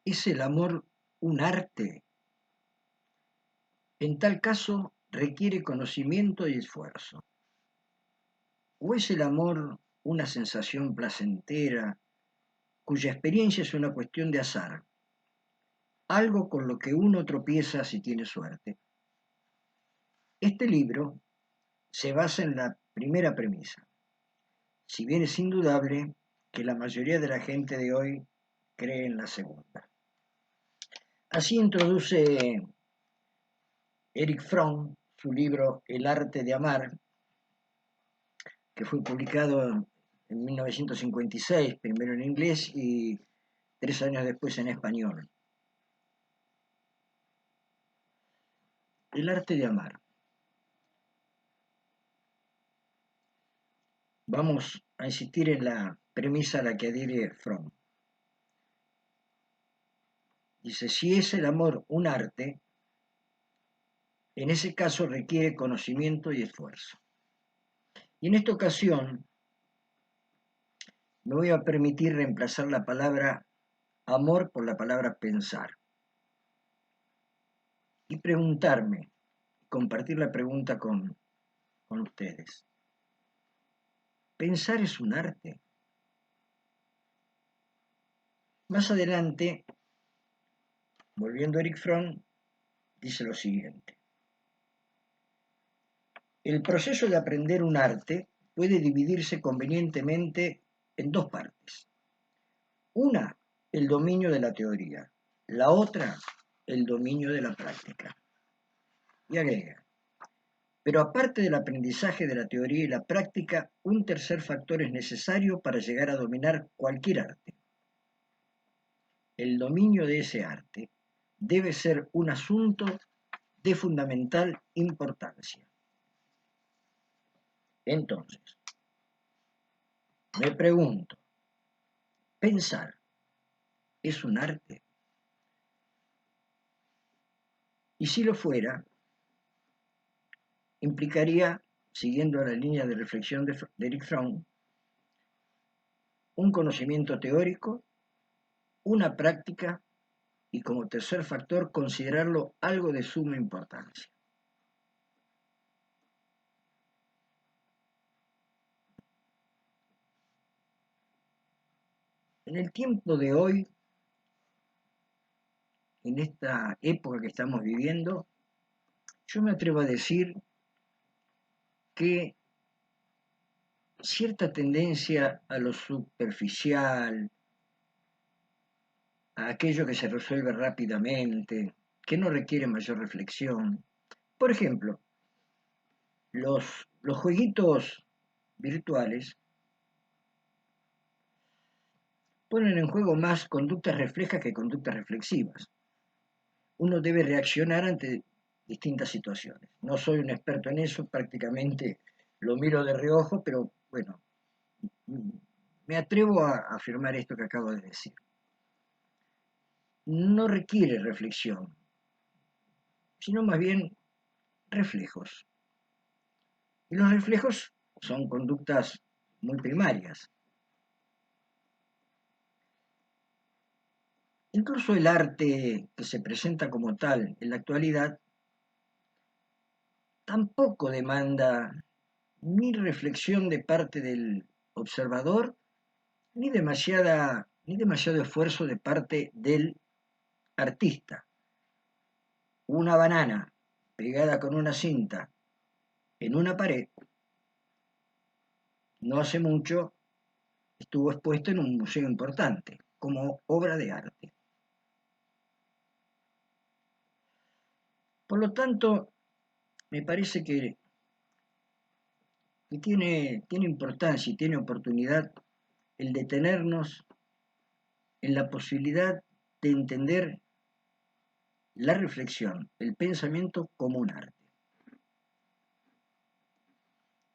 ¿Es el amor un arte? En tal caso, requiere conocimiento y esfuerzo. ¿O es el amor una sensación placentera cuya experiencia es una cuestión de azar, algo con lo que uno tropieza si tiene suerte? Este libro se basa en la primera premisa, si bien es indudable que la mayoría de la gente de hoy cree en la segunda. Así introduce Erich Fromm su libro El arte de amar, que fue publicado en 1956, primero en inglés y 3 años después en español. El arte de amar. Vamos a insistir en la premisa a la que adhiere Fromm. Dice, si es el amor un arte, en ese caso requiere conocimiento y esfuerzo. Y en esta ocasión me voy a permitir reemplazar la palabra amor por la palabra pensar. Y preguntarme, compartir la pregunta con ustedes. ¿Pensar es un arte? Más adelante, volviendo a Erich Fromm, dice lo siguiente. El proceso de aprender un arte puede dividirse convenientemente en dos partes. Una, el dominio de la teoría. La otra, el dominio de la práctica. Y agrega, pero aparte del aprendizaje de la teoría y la práctica, un tercer factor es necesario para llegar a dominar cualquier arte. El dominio de ese arte debe ser un asunto de fundamental importancia. Entonces, me pregunto, ¿pensar es un arte? Y si lo fuera, implicaría, siguiendo la línea de reflexión de Erich Fromm, un conocimiento teórico, una práctica y como tercer factor considerarlo algo de suma importancia. En el tiempo de hoy, en esta época que estamos viviendo, yo me atrevo a decir que cierta tendencia a lo superficial, a aquello que se resuelve rápidamente, que no requiere mayor reflexión. Por ejemplo, los jueguitos virtuales ponen en juego más conductas reflejas que conductas reflexivas. Uno debe reaccionar ante distintas situaciones. No soy un experto en eso, prácticamente lo miro de reojo, pero bueno, me atrevo a afirmar esto que acabo de decir. No requiere reflexión, sino más bien reflejos. Y los reflejos son conductas muy primarias. Incluso el arte que se presenta como tal en la actualidad tampoco demanda ni reflexión de parte del observador, ni demasiado esfuerzo de parte del artista. Una banana pegada con una cinta en una pared, no hace mucho estuvo expuesto en un museo importante como obra de arte. Por lo tanto, me parece que tiene importancia y tiene oportunidad el detenernos en la posibilidad de entender la reflexión, el pensamiento como un arte.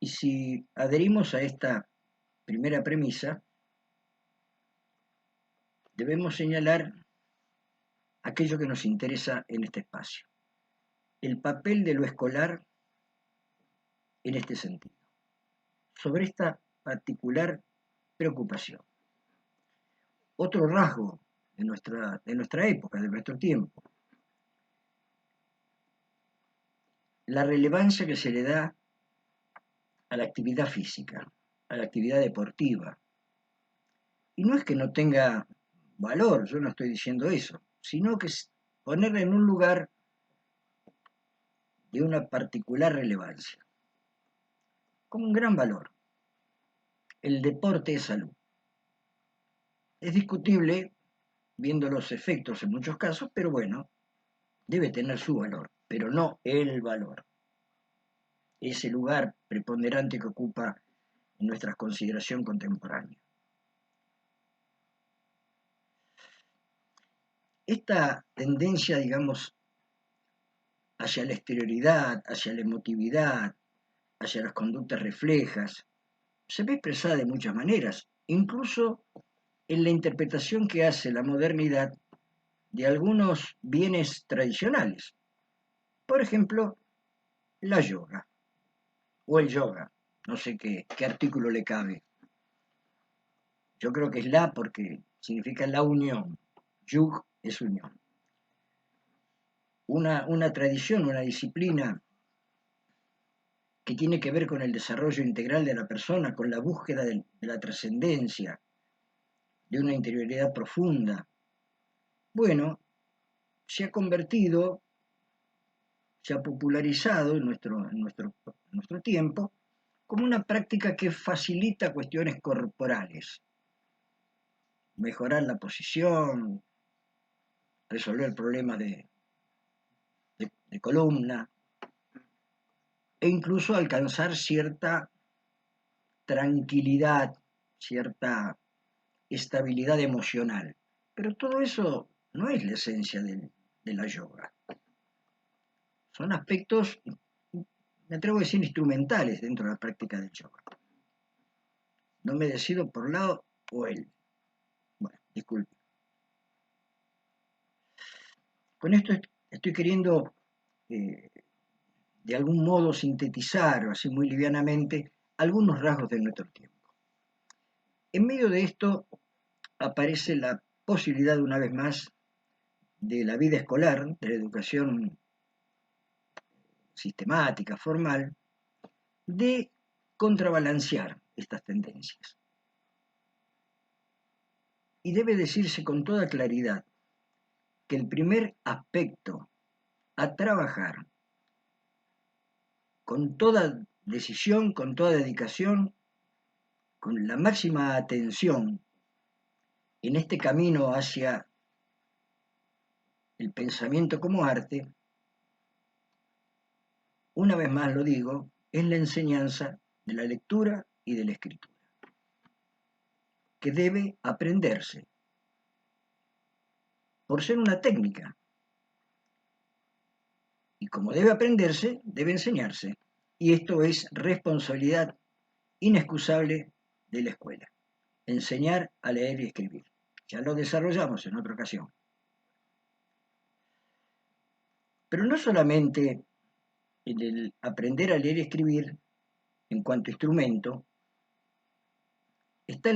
Y si adherimos a esta primera premisa, debemos señalar aquello que nos interesa en este espacio, el papel de lo escolar en este sentido, sobre esta particular preocupación. Otro rasgo de nuestra época, de nuestro tiempo. La relevancia que se le da a la actividad física, a la actividad deportiva. Y no es que no tenga valor, yo no estoy diciendo eso, sino que es ponerla en un lugar de una particular relevancia, con un gran valor. El deporte es salud. Es discutible viendo los efectos en muchos casos, pero bueno, debe tener su valor, pero no el valor. Ese lugar preponderante que ocupa en nuestra consideración contemporánea. Esta tendencia, digamos, hacia la exterioridad, hacia la emotividad, hacia las conductas reflejas, se ve expresada de muchas maneras, incluso en la interpretación que hace la modernidad de algunos bienes tradicionales. Por ejemplo, la yoga o el yoga, no sé qué artículo le cabe. Yo creo que es la porque significa la unión. Yug es unión. Una tradición, una disciplina que tiene que ver con el desarrollo integral de la persona, con la búsqueda de la trascendencia, de una interioridad profunda. Bueno, se ha convertido, se ha popularizado en nuestro tiempo como una práctica que facilita cuestiones corporales, mejorar la posición, resolver problemas de columna e incluso alcanzar cierta tranquilidad, cierta estabilidad emocional. Pero todo eso no es la esencia de la yoga. Son aspectos, me atrevo a decir, instrumentales dentro de la práctica del yoga. No me decido por lado o él. Bueno, disculpe. Con esto estoy queriendo, de algún modo, sintetizar, así muy livianamente, algunos rasgos de nuestro tiempo. En medio de esto aparece la posibilidad, una vez más, de la vida escolar, de la educación sistemática, formal, de contrabalancear estas tendencias. Y debe decirse con toda claridad que el primer aspecto a trabajar con toda decisión, con toda dedicación, con la máxima atención en este camino hacia el pensamiento como arte, una vez más lo digo, es la enseñanza de la lectura y de la escritura, que debe aprenderse por ser una técnica. Y como debe aprenderse, debe enseñarse. Y esto es responsabilidad inexcusable de la escuela. Enseñar a leer y escribir. Ya lo desarrollamos en otra ocasión. Pero no solamente en el aprender a leer y escribir en cuanto a instrumento está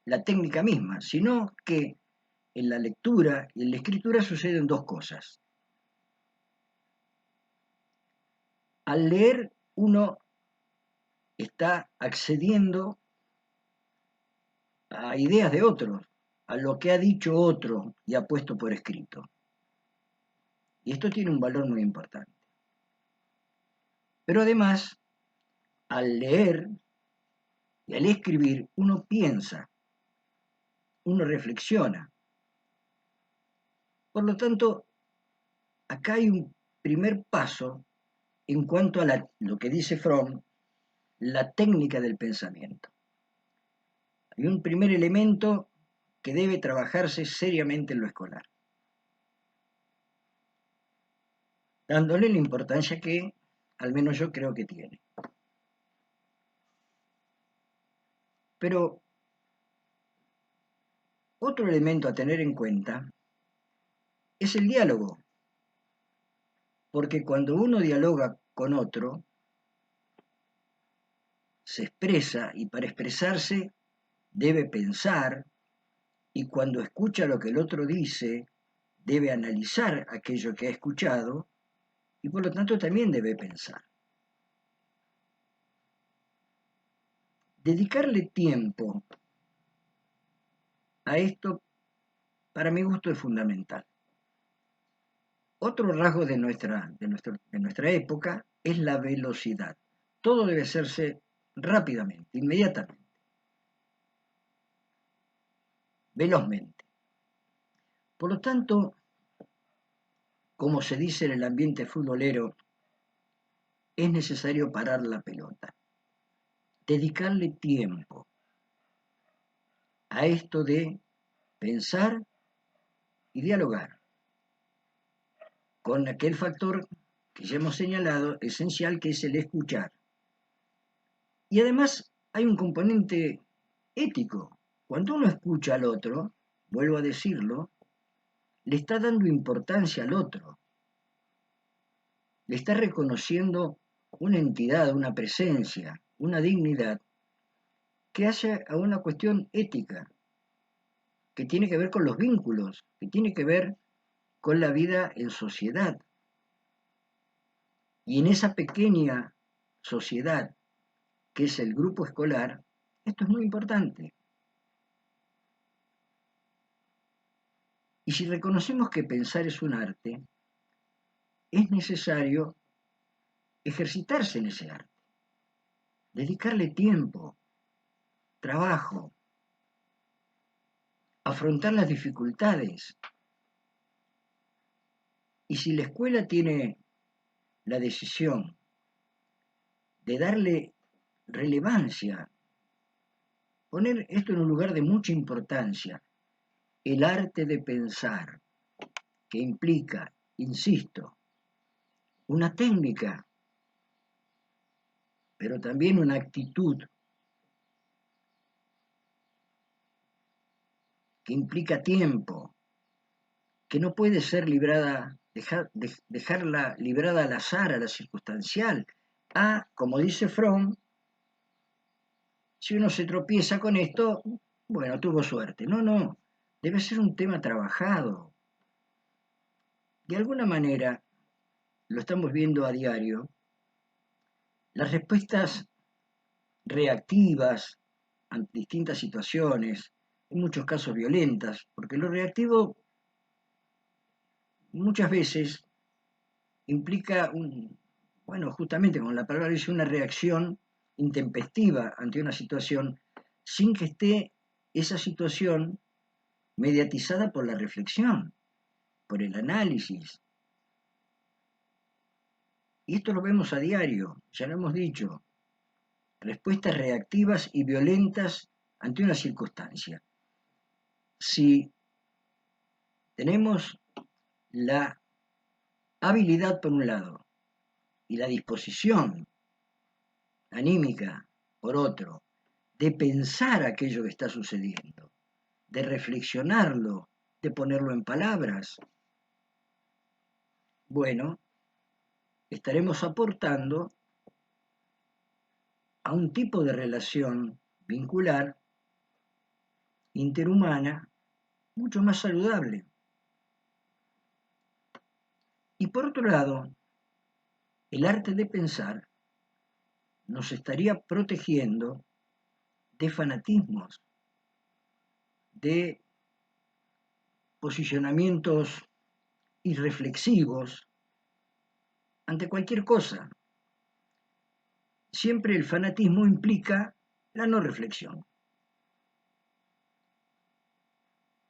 la técnica misma, sino que en la lectura y en la escritura suceden dos cosas. Al leer uno está accediendo a ideas de otros, a lo que ha dicho otro y ha puesto por escrito. Y esto tiene un valor muy importante. Pero además, al leer y al escribir, uno piensa, uno reflexiona. Por lo tanto, acá hay un primer paso en cuanto a lo que dice Fromm, la técnica del pensamiento. Hay un primer elemento que debe trabajarse seriamente en lo escolar, dándole la importancia que, al menos yo creo que tiene. Pero otro elemento a tener en cuenta es el diálogo, porque cuando uno dialoga con otro, se expresa y para expresarse debe pensar, y cuando escucha lo que el otro dice, debe analizar aquello que ha escuchado y por lo tanto también debe pensar. Dedicarle tiempo a esto, para mi gusto, es fundamental. Otro rasgo de nuestra época es la velocidad. Todo debe hacerse rápidamente, inmediatamente, velozmente. Por lo tanto, como se dice en el ambiente futbolero, es necesario parar la pelota, dedicarle tiempo a esto de pensar y dialogar con aquel factor que ya hemos señalado, esencial, que es el escuchar. Y además hay un componente ético. Cuando uno escucha al otro, vuelvo a decirlo, le está dando importancia al otro, le está reconociendo una entidad, una presencia, una dignidad que hace a una cuestión ética, que tiene que ver con los vínculos, que tiene que ver con la vida en sociedad. Y en esa pequeña sociedad que es el grupo escolar, esto es muy importante. Y si reconocemos que pensar es un arte, es necesario ejercitarse en ese arte, dedicarle tiempo, trabajo, afrontar las dificultades. Y si la escuela tiene la decisión de darle relevancia, poner esto en un lugar de mucha importancia, el arte de pensar, que implica, insisto, una técnica, pero también una actitud que implica tiempo, que no puede ser librada, dejarla librada al azar, a la circunstancial. Como dice Fromm, si uno se tropieza con esto, bueno, tuvo suerte. No, no, debe ser un tema trabajado. De alguna manera, lo estamos viendo a diario, las respuestas reactivas ante distintas situaciones, en muchos casos violentas, porque lo reactivo muchas veces implica bueno, justamente como la palabra dice, una reacción intempestiva ante una situación sin que esté esa situación mediatizada por la reflexión, por el análisis. Y esto lo vemos a diario, ya lo hemos dicho, respuestas reactivas y violentas ante una circunstancia. Si tenemos la habilidad por un lado y la disposición anímica por otro, de pensar aquello que está sucediendo, de reflexionarlo, de ponerlo en palabras, bueno, estaremos aportando a un tipo de relación vincular, interhumana, mucho más saludable. Y por otro lado, el arte de pensar nos estaría protegiendo de fanatismos, de posicionamientos irreflexivos ante cualquier cosa. Siempre el fanatismo implica la no reflexión.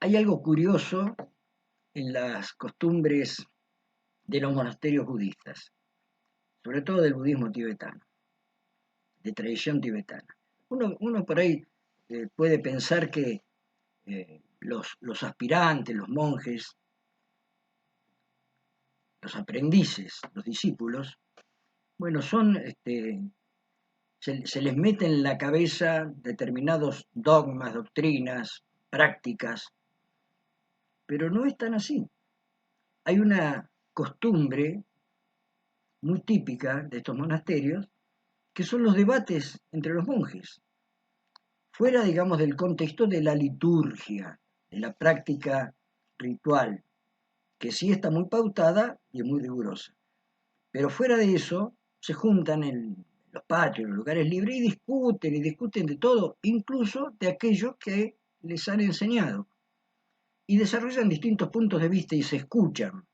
Hay algo curioso en las costumbres de los monasterios budistas, sobre todo del budismo tibetano, de tradición tibetana. Uno por ahí puede pensar que los aspirantes, los monjes, los aprendices, los discípulos, bueno, se les mete en la cabeza determinados dogmas, doctrinas, prácticas, pero no es tan así. Hay una costumbre muy típica de estos monasterios, que son los debates entre los monjes, fuera, digamos, del contexto de la liturgia, de la práctica ritual, que sí está muy pautada y es muy rigurosa. Pero fuera de eso, se juntan en los patios, en los lugares libres y discuten de todo, incluso de aquello que les han enseñado. Y desarrollan distintos puntos de vista y se escuchan.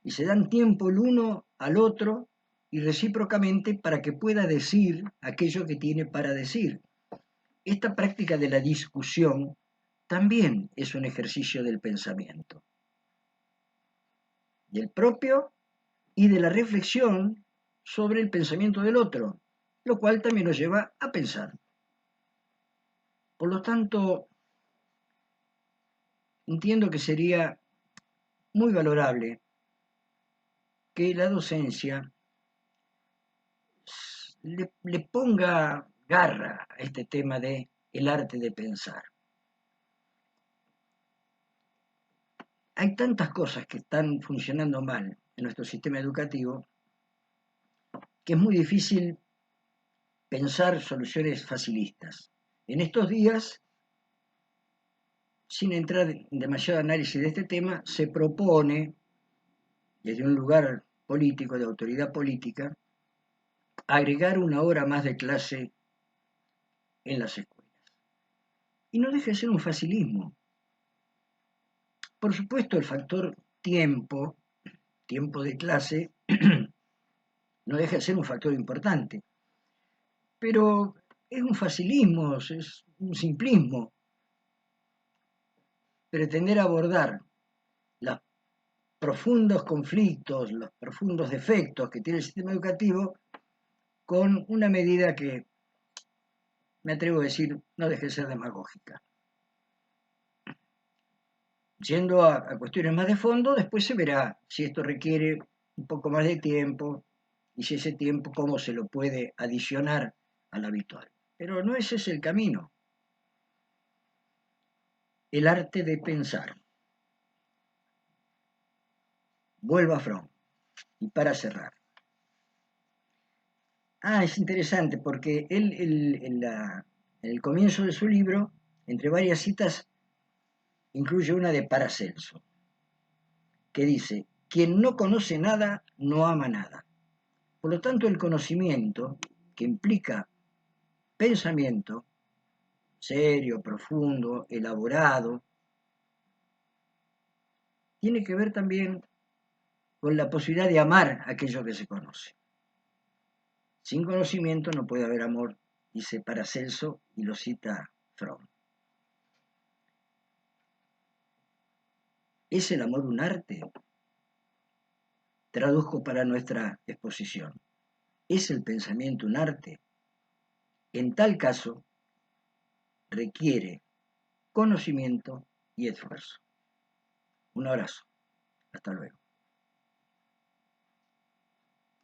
Y se dan tiempo el uno al otro y recíprocamente para que pueda decir aquello que tiene para decir. Esta práctica de la discusión también es un ejercicio del pensamiento, del propio y de la reflexión sobre el pensamiento del otro, lo cual también nos lleva a pensar. Por lo tanto, entiendo que sería muy valorable que la docencia le ponga garra a este tema de el arte de pensar. Hay tantas cosas que están funcionando mal en nuestro sistema educativo que es muy difícil pensar soluciones facilistas. En estos días, sin entrar en demasiado análisis de este tema, se propone, desde un lugar político, de autoridad política, agregar una hora más de clase en las escuelas. Y no deja de ser un facilismo. Por supuesto, el factor tiempo, tiempo de clase, no deja de ser un factor importante, pero es un facilismo, es un simplismo pretender abordar los profundos conflictos, los profundos defectos que tiene el sistema educativo con una medida que, me atrevo a decir, no deje de ser demagógica. Yendo a cuestiones más de fondo, después se verá si esto requiere un poco más de tiempo y si ese tiempo, cómo se lo puede adicionar al habitual. Pero no ese es el camino. El arte de pensar. Vuelvo a Fromm. Y para cerrar. Es interesante porque él en el comienzo de su libro, entre varias citas, incluye una de Paracelso, que dice, quien no conoce nada, no ama nada. Por lo tanto, el conocimiento, que implica pensamiento, serio, profundo, elaborado, tiene que ver también con la posibilidad de amar aquello que se conoce. Sin conocimiento no puede haber amor, dice Paracelso y lo cita Fromm. ¿Es el amor un arte? Traduzco para nuestra exposición. ¿Es el pensamiento un arte? En tal caso, requiere conocimiento y esfuerzo. Un abrazo. Hasta luego.